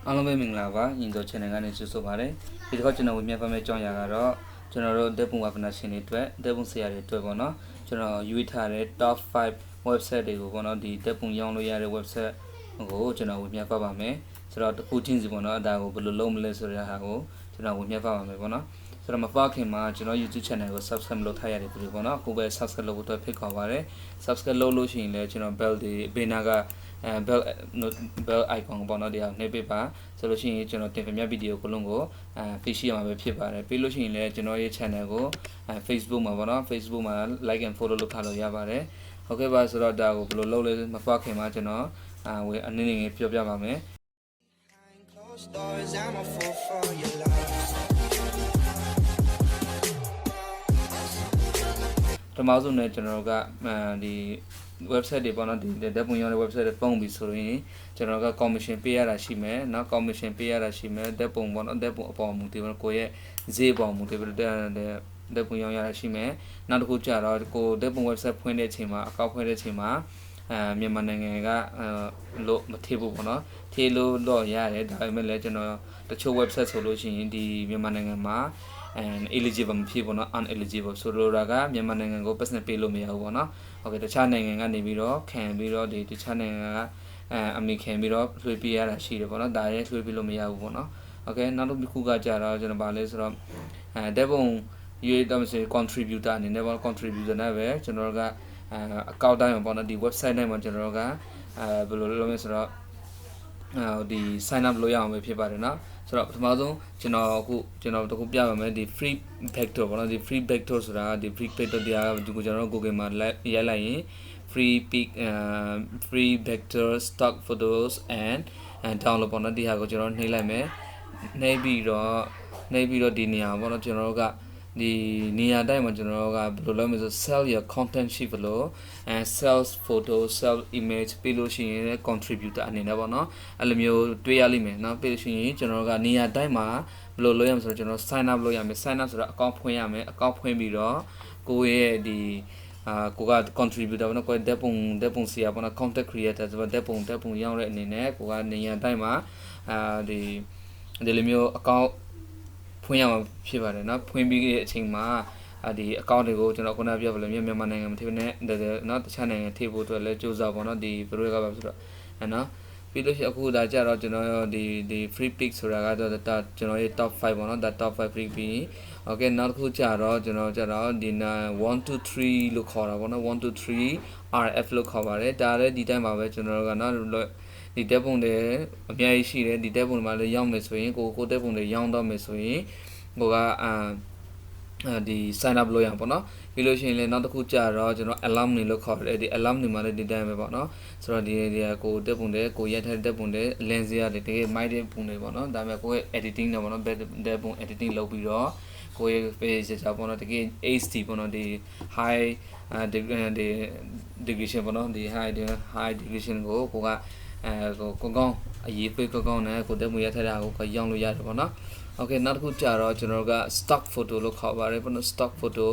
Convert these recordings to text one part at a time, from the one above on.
အားလုံးပဲမင်္ဂလာပါညီတို့ channel ကနေကြိုဆိုပါရစေဒီတစ်ခါကျွန်တော်ဝင်မြန်ဖမ်းမဲ့ကြောင်းရာကတော့ကျွန်တော်တို့တက်ပုံဝါဖနာရှင်တွေအတွက်တက်ပုံဆရာတွေအတွက်ပေါ့နော်ကျွန်တော်ရွေးထားတဲ့ top 5 website တွေကိုပေါ့နော်ဒီတက်ပုံရောင်းလို့ရတဲ့ website ကိုကျွန်တော်ဝင်မြန်ဖတ်ပါမယ်ဆိုတော့တစ်ခုချင်းစီပေါ့နော်အဒါကိုဘယ်လိုလုပ်မလဲဆိုတဲ့ဟာကိုကျွန်တော်ဝင်မြန်ဖတ်ပါမယ်ပေါ့နော်ဆိုတော့မဖတ်ခင်မှာကျွန်တော် YouTube channel ကို subscribe လုပ်ထားရတယ်ပြီပေါ့နော်အခုပဲ subscribe လုပ်ဖို့အတွက်ဖိတ်ခေါ်ပါရစေ subscribe လုပ်လို့ရှိရင်လည်းကျွန်တော် bell ဒီဘေးနာကbell icon ပေါ့နော်ဒီဟာနှိပ်ပေးပါဆိုလို့ရှိရင်ကျွန်တော်တင်ပြဗီဒီယိုကိုလုံးကိုသိရှိရမှာပဲဖြစ်ပါတယ်ပြီးလို့ရှိရင်လည်းကျွန်တော်ရဲ့ channel ကိုFacebook မှာပေါ့နော် Facebook မှာ like and follow လုပ်ထားလို့ရပါတယ်ဟုတ်ကဲ့ပါဆိုတော့ဒါကိုဘယ်လိုလုပ်လဲမဖတ်ခင်မှာကျွန်တော်အနေနဲ့ပြောပြပါမယ်ပထမဆုံးเนี่ยကျွန်တော်ကဒီ website တွေပေါ့နော်ဒီဓာတ်ပုံရောင်းတဲ့ website တွေပုံပြီးဆိုရင်ကျွန်တော်က commission ပေးရတာရှိမယ်เนาะ commission ပေးရတာရှိမယ်ဓာတ်ပုံပေါ့နော်ဓာတ်ပုံအပေါ်မူတည်ပြီးကိုယ့်ရဲ့ဈေးပေါ်မူတည်ပြီးဓာတ်ပုံရောင်းရတာရှိမယ်နောက်တစ်ခုကျတော့ကိုဓာတ်ပုံ website ဖွင့်တဲ့အချိန်မှာအကောင့်ဖွင့်တဲ့အချိန်မှာမြန်မာနိုင်ငံကလို့မထေဘူးပေါ့နော်ထေလို့တော့ရတယ်ဒါပေမဲ့လည်းကျွန်တော်တချို့ website ဆိုလို့ရှိရင်ဒီမြန်မာနိုင်ငံမှာeligible မဖြစ်ဘူးเนาะ uneligible ဆိုလိုတာကမြန်မာနိုင်ငံကို business ပေးလို့မရဘူးပေါ့เนาะဟုတ်ကဲ့တခြားနိုင်ငံကနေပြီးတော့ခံပြီးတော့ဒီတခြားနိုင်ငံကအမေခံပြီးတော့လွှဲပေးရတာရှိတယ်ပေါ့เนาะဒါရဲလွှဲပေးလို့မရဘူးပေါ့เนาะဟုတ်ကဲ့နောက်တစ်ခုကကြတော့ကျွန်တော်ဗာလဲဆိုတော့ဓာတ်ပုံရွေးတော့ဆို contributor အနေနဲ့ပေါ့ contributor နဲ့ပဲကျွန်တော်ကအကောင့်တိုင်းမှာပေါ့နော်ဒီ website တိုင်းမှာကျွန်တော်ကဘယ်လိုလုပ်မလဲဆိုတော့ဒီ sign up လုပ်ရအောင်ပဲဖြစ်ပါတယ်เนาะဆိုတော့ပထမဆုံးကျွန်တော်တခုပြပါမယ်ဒီ free vector ပေါ့နော်ဒီ free vector ဆိုတာဒီ free vector တရားဒီကိုကျွန်တော် Google မှာရိုက်လိုက်ရင် free vector stock photos and download ပေါ့နော်ဒီဟာကိုကျွန်တော်နှိပ်လိုက်မယ်နှိပ်ပြီးတော့ဒီနေရာပေါ့နော်ကျွန်တော်တို့ကဒီနေရာတိုင်းမှာကျွန်တော်တို့ကဘယ်လိုလုပ်မလဲဆို sell your content sheet ဘလို့sales photo sell image ပြီးလို့ရှိရင် contributor အနေနဲ့ပေါ့နော်အဲ့လိုမျိုးတွေးရလိမ့်မယ်เนาะပြီးလို့ရှိရင်ကျွန်တော်တို့ကနေရာတိုင်းမှာဘယ်လိုလုပ်ရမလဲဆိုတော့ကျွန်တော် sign up လုပ်ရမယ် sign up ဆိုတော့ account ဖွင့်ရမယ် account ဖွင့်ပြီးတော့ကိုယ့်ရဲ့ဒီကိုက contributor ပေါ့နော်ကိုယ်ဓာတ်ပုံဆရာပေါ့နော် content creator ဆိုတော့ဓာတ်ပုံရောင်းတဲ့အနေနဲ့ကိုကနေရာတိုင်းမှာဒီလိုမျိုး account ဖွင့်ရမှာဖြစ်ပါတယ်เนาะဖွင့်ပြီးတဲ့အချိန်မှာဒီ account တွေကိုကျွန်တော်ခုနပြောပြလို့မြန်မာနိုင်ငံမှာထည့်နေเนาะတခြားနိုင်ငံထည့်ဖို့အတွက်လည်းစူးစမ်းပါเนาะဒီဘယ်လိုကပါဆိုတော့เนาะပြီးလို့ရှိရင်အခုဒါကြတော့ကျွန်တော်ဒီ free pick ဆိုတာကတော့ကျွန်တော်ရဲ့ top 5ပေါ့เนาะဒါ top 5 free pick โอเคနောက်တစ်ခုကြတော့ကျွန်တော်ကြတော့ဒီ1 2 3လို့ခေါ်တာပေါ့เนาะ1 2 3 RF လို့ခေါ်ပါတယ်ဒါလည်းဒီတိုင်းပါပဲကျွန်တော်ကเนาะဒီတက်ပုံတွေအများကြီးရှိတယ်ဒီတက်ပုံတွေမှာလည်းရောက်မယ်ဆိုရင်ကိုတက်ပုံတွေရောင်းတော့မယ်ဆိုရင်ကိုကဒီ sign up လုပ်ရအောင်ပေါ့နော်ပြီးလို့ရှိရင်လည်းနောက်တစ်ခုကြာတော့ကျွန်တော် alarm တွေလို့ခေါ်တယ်ဒီ alarm တွေမှာလည်းဒီတိုင်းပဲပေါ့နော်ဆိုတော့ဒီကိုတက်ပုံတွေကိုရက်ထားတဲ့တက်ပုံတွေ lens ရတယ်တကယ်မိုက်တဲ့ပုံတွေပေါ့နော်ဒါပေမဲ့ကိုယ့်ရဲ့ editing တွေပေါ့နော်တက်ပုံ editing လုပ်ပြီးတော့ကိုယ့်ရဲ့ page ချက်ပေါ့နော်တကယ် HD ပေါ့နော်ဒီ high degradation ပေါ့နော်ဒီ high degradation ကိုကကိုကောင်းအရေးပေးကောင်းနဲ့ကိုတက်မှုရထားတာကိုရောင်းလို့ရတယ်ပေါ့နော်โอเคနောက်တစ်ခုကြာတော့ကျွန်တော်က stock photo လို့ခေါ်ပါတယ်ပေါ့နော် stock photo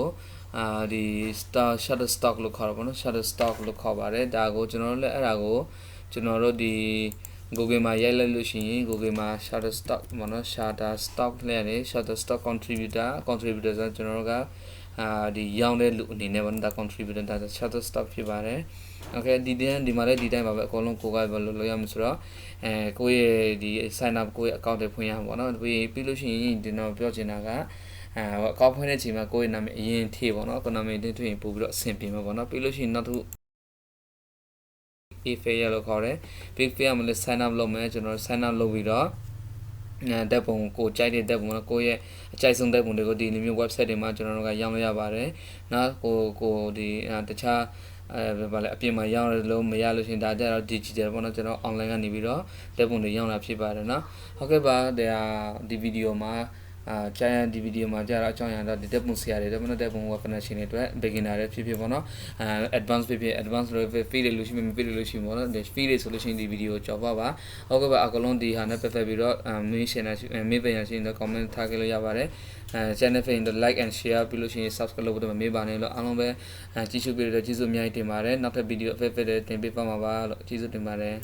ဒီ shutter stock လို့ခေါ်တာပေါ့နော် shutter stock လို့ခေါ်ပါတယ်ဒါကိုကျွန်တော်တို့လည်းအဲ့ဒါကိုကျွန်တော်တို့ဒီ Google မှာရိုက်လိုက်လို့ရှိရင် Google မှာ shutter stock ပေါ့နော် shutter stock လည်းရတယ် shutter stock contributor ဆိုကျွန်တော်တို့ကဒီရောင်းတဲ့လူအနေနဲ့ပေါ့နော်ဒါ contributor ဒါ shutter stock ဖြစ်ပါတယ်โอเคဒီမှာလည်းဒီတိုင်းပါပဲအကုန်လုံးကိုကပဲလုပ်ရမှာဆိုတော့ကိုယ့်ရဲ့ဒီ sign up ကိုယ့်ရဲ့ account တွေဖွင့်ရမှာပေါ့နော်ပြီးလို့ရှိရင်ဒီတော့ပြောချင်တာကအကောင့်ဖွင့်တဲ့အချိန်မှာကိုယ့်ရဲ့နာမည်အရင်ထည့်ပေါ့နော်ကိုနာမည်ထည့်ရင်ပို့ပြီးတော့အဆင်ပြေမှာပေါ့နော်ပြီးလို့ရှိရင်နောက်တစ်ခု pay fair လို့ခေါ်တယ် pay fair မှာလည်း sign up လုပ်မယ်ကျွန်တော် sign up လုပ်ပြီးတော့တက်ပုံကိုကြိုက်တဲ့တက်ပုံနော်ကိုယ့်ရဲ့အကြိုက်ဆုံးတက်ပုံတွေကိုဒီလိုမျိုး website တွေမှာကျွန်တော်တို့ကရောင်းလို့ရပါတယ်နောက်ကိုဒီတခြားဘာလဲအပြင်မှာရောင်းရလို့မရလို့ရှင်ဒါကြတော့ digital ပေါ့နော်ကျွန်တော် online ကနေပြီးတော့တက်ပုံတွေရောင်းတာဖြစ်ပါတယ်နော်ဟုတ်ကဲ့ပါဒီဗီဒီယိုမှာကြာရန်ဒီဗီဒီယိုမှာကြာတော့အကြောင်းရတော့ဒီတက်ပုံဆရာတွေတက်ပုံတက်ပုံ definition တွေအတွက် beginner တွေဖြစ်ပေါ့နော်advanced ဖြစ် advanced တွေ fee တွေလို့ရှိရင်မပြီးလို့ရှိရင်ပေါ့နော် fee တွေဆိုလို့ရှိရင်ဒီဗီဒီယိုကြော်ပါပါဟုတ်ကဲ့ပါအကလုံးဒီဟာနဲ့ပတ်သက်ပြီးတော့မင်းရှင်မေးပညာရှင်တွေ comment ထားခဲ့လို့ရပါတယ်channel ဖိရင်တော့ like and share ပြီးလို့ရှိရင် subscribe လုပ်ဖို့တော့မမေ့ပါနဲ့လို့အားလုံးပဲကြည့်ရှုပြီးတော့ကျေးဇူးအများကြီးတင်ပါတယ်နောက်ထပ်ဗီဒီယိုအဖက်ဖက်တွေတင်ပေးပါမှာပါလို့ကျေးဇူးတင်ပါတယ်